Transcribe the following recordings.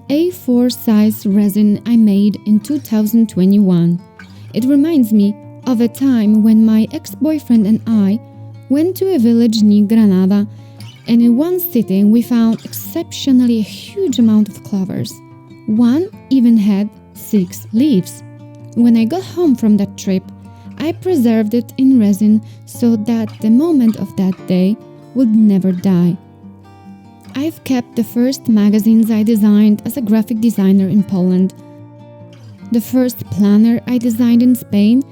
A4 size resin I made in 2021. It reminds me of a time when my ex-boyfriend and I went to a village near Granada, and in one sitting we found exceptionally a huge amount of clovers. One even had 6 leaves. When I got home from that trip, I preserved it in resin so that the moment of that day would never die. I've kept the first magazines I designed as a graphic designer in Poland, the first planner I designed in Spain,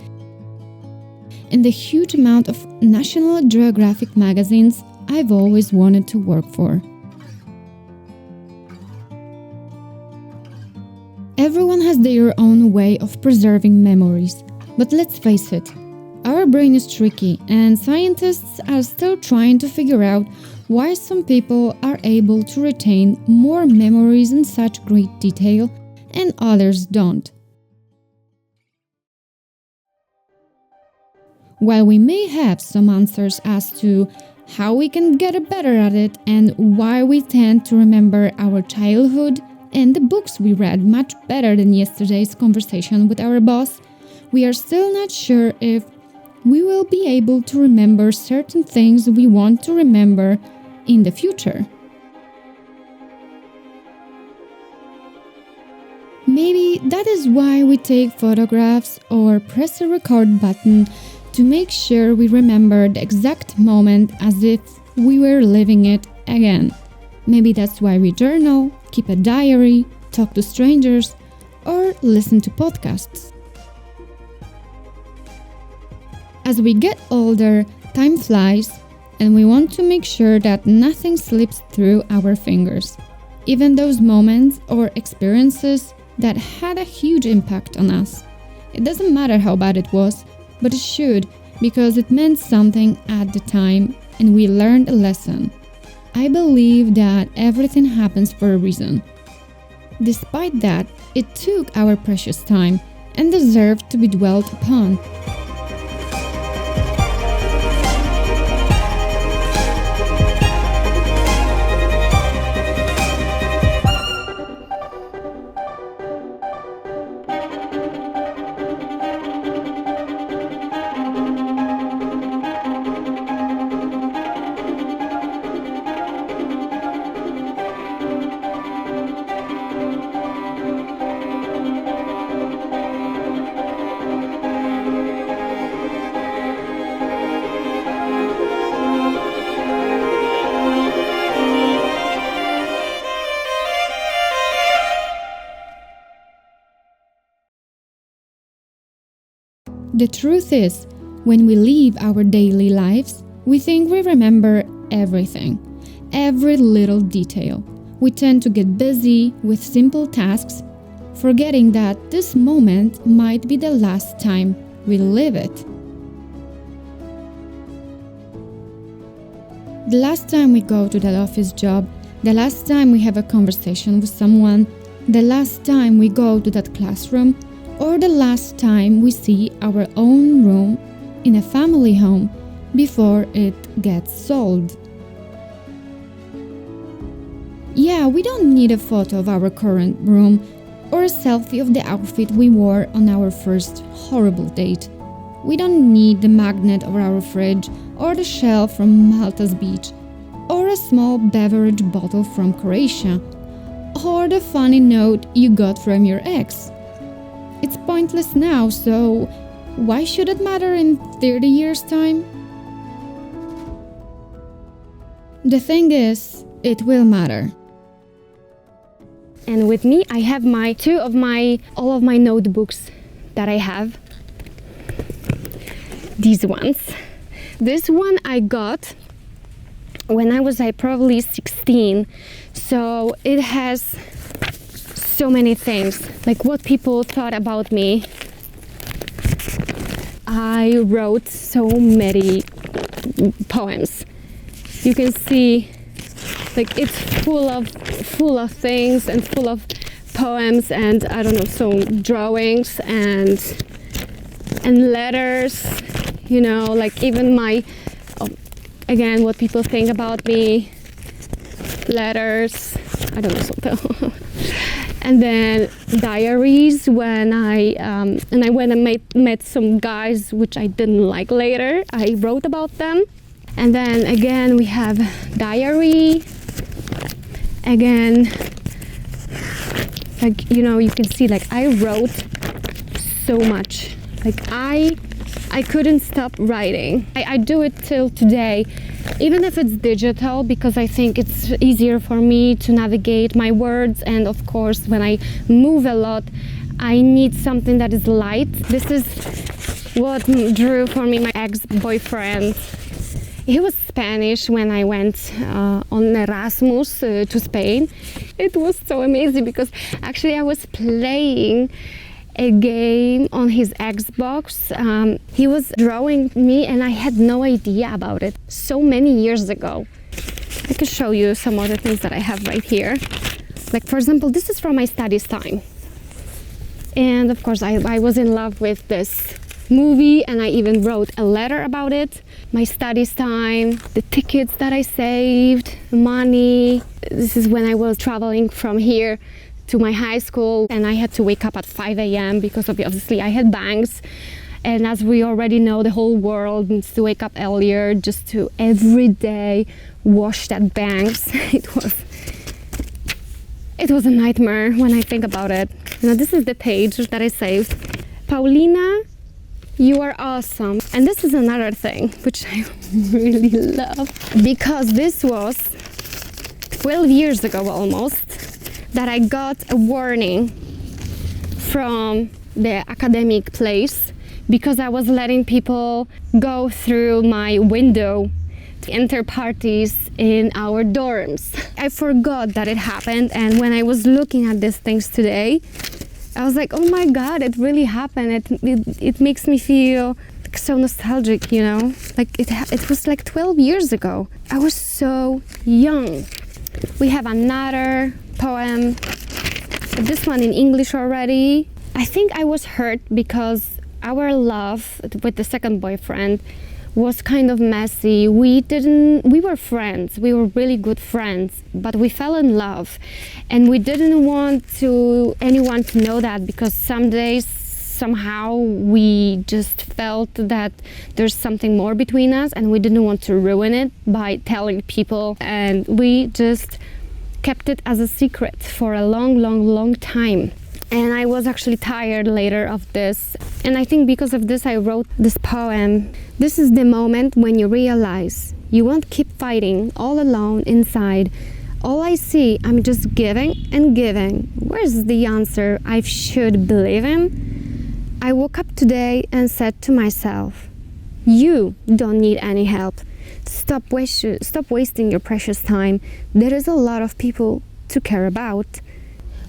and the huge amount of National Geographic magazines I've always wanted to work for. Everyone has their own way of preserving memories, but let's face it, our brain is tricky, and scientists are still trying to figure out why some people are able to retain more memories in such great detail and others don't. While we may have some answers as to how we can get better at it and why we tend to remember our childhood and the books we read much better than yesterday's conversation with our boss, we are still not sure if we will be able to remember certain things we want to remember in the future. Maybe that is why we take photographs or press a record button to make sure we remember the exact moment as if we were living it again. Maybe that's why we journal, keep a diary, talk to strangers, or listen to podcasts. As we get older, time flies, and we want to make sure that nothing slips through our fingers, even those moments or experiences that had a huge impact on us. It doesn't matter how bad it was, but it should, because it meant something at the time and we learned a lesson. I believe that everything happens for a reason. Despite that, it took our precious time and deserved to be dwelt upon. The truth is, when we live our daily lives, we think we remember everything, every little detail. We tend to get busy with simple tasks, forgetting that this moment might be the last time we live it. The last time we go to that office job, the last time we have a conversation with someone, the last time we go to that classroom, or the last time we see our own room in a family home before it gets sold. Yeah, we don't need a photo of our current room or a selfie of the outfit we wore on our first horrible date. We don't need the magnet of our fridge or the shell from Malta's beach or a small beverage bottle from Croatia or the funny note you got from your ex. It's pointless now, so why should it matter in 30 years' time? The thing is, it will matter. And with me, I have all of my notebooks that I have. These ones. This one I got when I was probably 16, so it has so many things, like what people thought about me. I wrote so many poems. You can see, like, it's full of things and full of poems and I don't know, some drawings and letters, you know, like even again, what people think about me, letters, I don't know, something. And then diaries when I met some guys which I didn't like later. I wrote about them. And then again we have diary. Again, like, you know, you can see like I wrote so much. Like I couldn't stop writing. I do it till today, even if it's digital, because I think it's easier for me to navigate my words. And of course, when I move a lot, I need something that is light. This is what drew for me my ex-boyfriend. He was Spanish when I went on Erasmus to Spain. It was so amazing because actually I was playing a game on his Xbox. He was drawing me and I had no idea about it so many years ago. I can show you some of the things that I have right here. Like, for example, this is from my studies time. And of course, I was in love with this movie and I even wrote a letter about it. My studies time, the tickets that I saved, money. This is when I was traveling from here to my high school and I had to wake up at 5 a.m. because obviously I had bangs. And as we already know, the whole world needs to wake up earlier just to every day wash that bangs. It was a nightmare when I think about it. You know, this is the page that I saved. Paulina, you are awesome. And this is another thing which I really love, because this was 12 years ago almost that I got a warning from the academic place because I was letting people go through my window to enter parties in our dorms. I forgot that it happened, and when I was looking at these things today, I was like, oh my God, it really happened. It makes me feel so nostalgic, you know? Like it was like 12 years ago. I was so young. We have another poem, this one in English already. I think I was hurt because our love with the second boyfriend was kind of messy. We were friends, we were really good friends, but we fell in love and we didn't want anyone to know that, because some days somehow we just felt that there's something more between us and we didn't want to ruin it by telling people, and we just kept it as a secret for a long time. And I was actually tired later of this. And I think because of this, I wrote this poem. This is the moment when you realize you won't keep fighting all alone inside. All I see, I'm just giving and giving. Where's the answer I should believe in? I woke up today and said to myself, you don't need any help. Stop wasting your precious time. There is a lot of people to care about.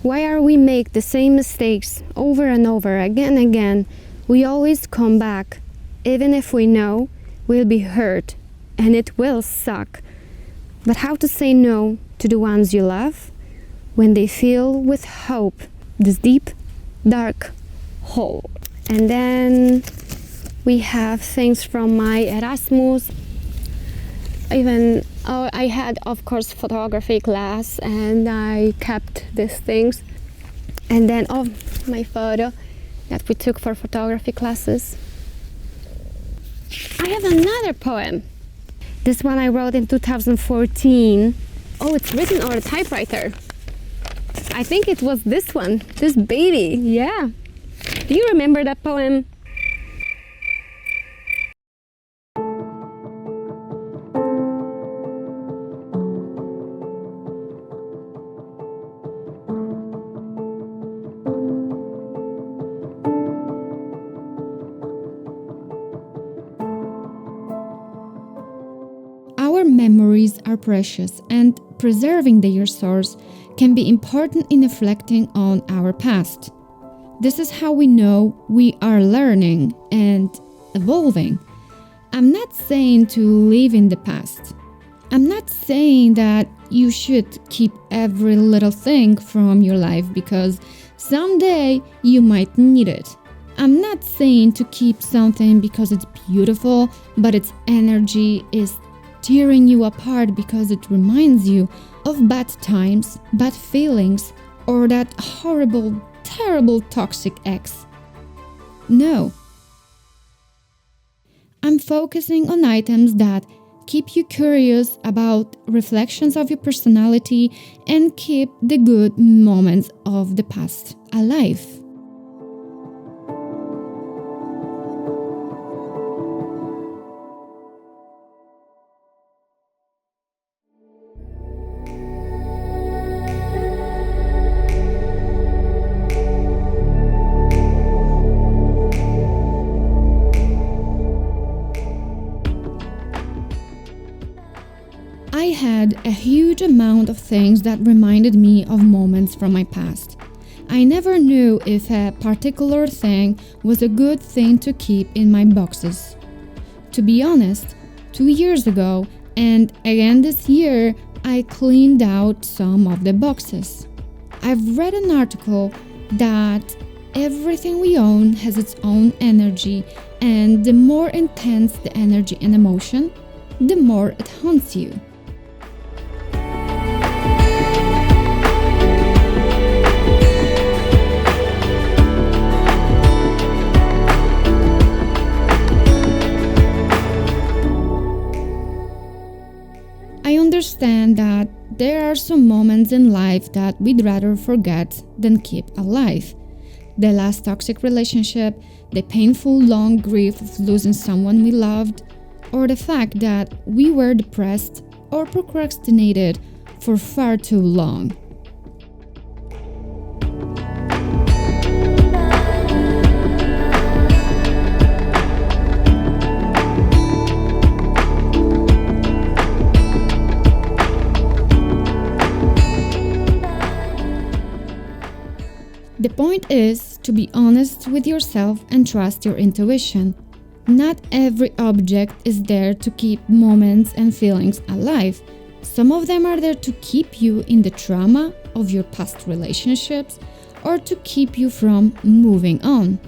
Why are we make the same mistakes over and over again and again? We always come back, even if we know we'll be hurt and it will suck. But how to say no to the ones you love when they fill with hope this deep, dark hole? And then we have things from my Erasmus. I had, of course, photography class and I kept these things. And then, my photo that we took for photography classes. I have another poem. This one I wrote in 2014. Oh, it's written on a typewriter. I think it was this one, this baby, yeah. Do you remember that poem? Memories are precious, and preserving their source can be important in reflecting on our past. This is how we know we are learning and evolving. I'm not saying to live in the past. I'm not saying that you should keep every little thing from your life because someday you might need it. I'm not saying to keep something because it's beautiful, but its energy is tearing you apart because it reminds you of bad times, bad feelings, or that horrible, terrible toxic ex. No. I'm focusing on items that keep you curious about reflections of your personality and keep the good moments of the past alive. I had a huge amount of things that reminded me of moments from my past. I never knew if a particular thing was a good thing to keep in my boxes. To be honest, 2 years ago and again this year, I cleaned out some of the boxes. I've read an article that everything we own has its own energy, and the more intense the energy and emotion, the more it haunts you. I understand that there are some moments in life that we'd rather forget than keep alive. The last toxic relationship, the painful long grief of losing someone we loved, or the fact that we were depressed or procrastinated for far too long. The point is to be honest with yourself and trust your intuition. Not every object is there to keep moments and feelings alive. Some of them are there to keep you in the trauma of your past relationships or to keep you from moving on.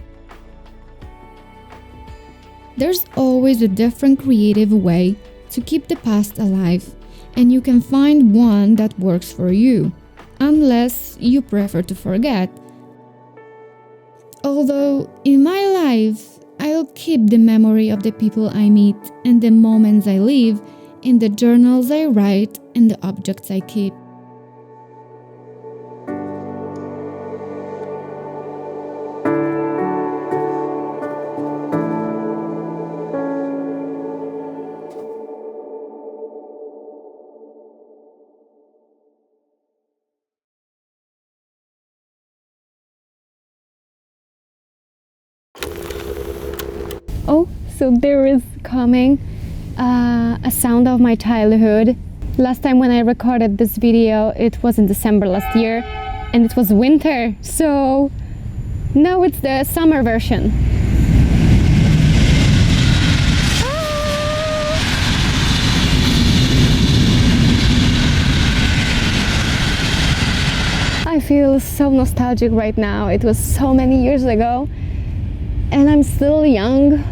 There's always a different creative way to keep the past alive, and you can find one that works for you, unless you prefer to forget. Although, in my life, I'll keep the memory of the people I meet and the moments I live in the journals I write and the objects I keep. Oh, so there is coming a sound of my childhood. Last time when I recorded this video, it was in December last year, and it was winter, so now it's the summer version. I feel so nostalgic right now. It was so many years ago, and I'm still young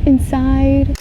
inside.